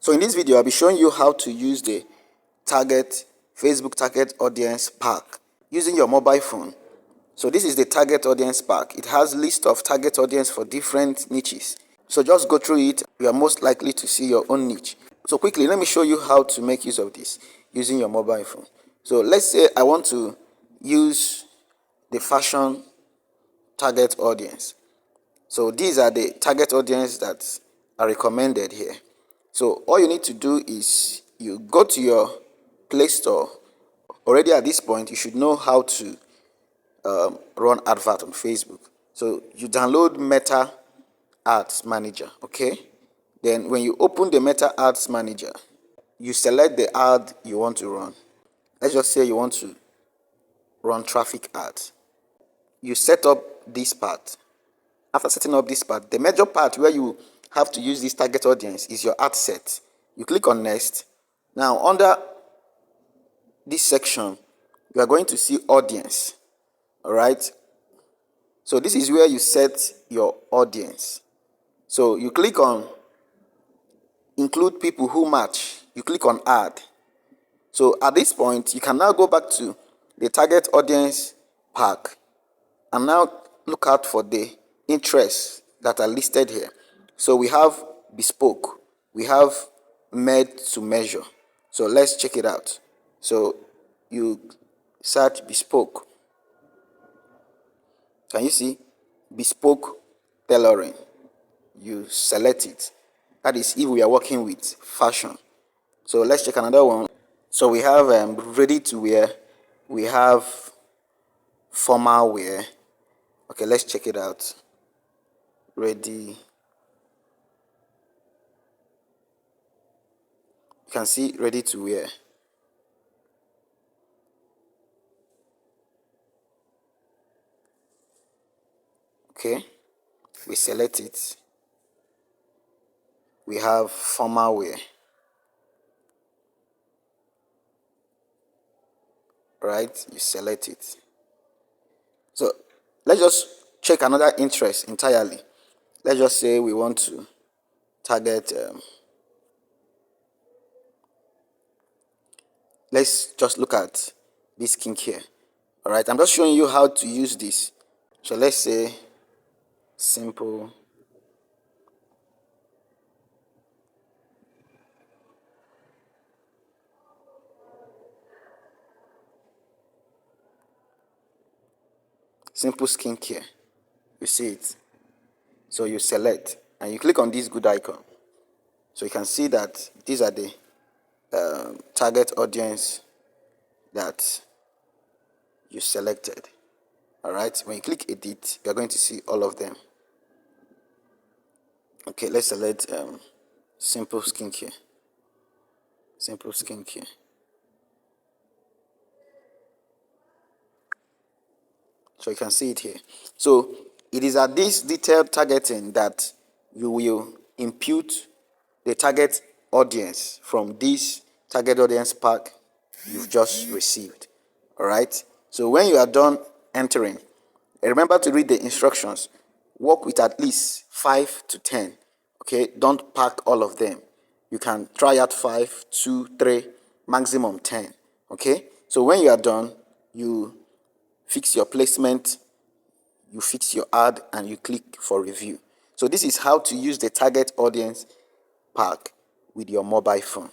So in this video, I'll be showing you how to use the Facebook target audience pack using your mobile phone. So this is the target audience pack. It has list of target audience for different niches. So just go through it. You are most likely to see your own niche. So quickly, let me show you how to make use of this using your mobile phone. So let's say I want to use the fashion target audience. So these are the target audience that are recommended here. So all you need to do is you go to your Play Store. Already at this point, you should know how to run advert on Facebook. So you download Meta Ads Manager, okay? Then when you open the Meta Ads Manager, you select the ad you want to run. Let's just say you want to run traffic ads. You set up this part. After setting up this part, the major part where you have to use this target audience is your ad set. You click on next. Now under this section, you are going to see audience. All right. So this is where you set your audience. So you click on include people who match. You click on add. So at this point, you can now go back to the target audience pack and now look out for the interests that are listed here. So we have bespoke, we have made to measure. So let's check it out. So you search bespoke. Can you see bespoke tailoring? You select it. That is if we are working with fashion. So let's check another one. So we have ready to wear, we have formal wear. Okay, let's check it out. Ready. You can see ready to wear. Okay, we select it. We have formal wear. Right, you select it. So let's just check another interest entirely. Let's just say we want to target let's just look at this skincare. All right, I'm just showing you how to use this. So let's say simple skincare. You see it. So you select and you click on this good icon. So you can see that these are the target audience that you selected. All right, when you click edit, you're going to see all of them. Okay, let's select simple skincare. Simple skincare. So you can see it here. So it is at this detailed targeting that you will impute the target audience from this target audience pack you've just received. All right. So when you are done entering, remember to read the instructions. Work with at least 5 to 10. Okay. Don't pack all of them. You can try out 5, 2, 3, maximum 10. Okay. So when you are done, you fix your placement, you fix your ad, and you click for review. So this is how to use the target audience pack with your mobile phone.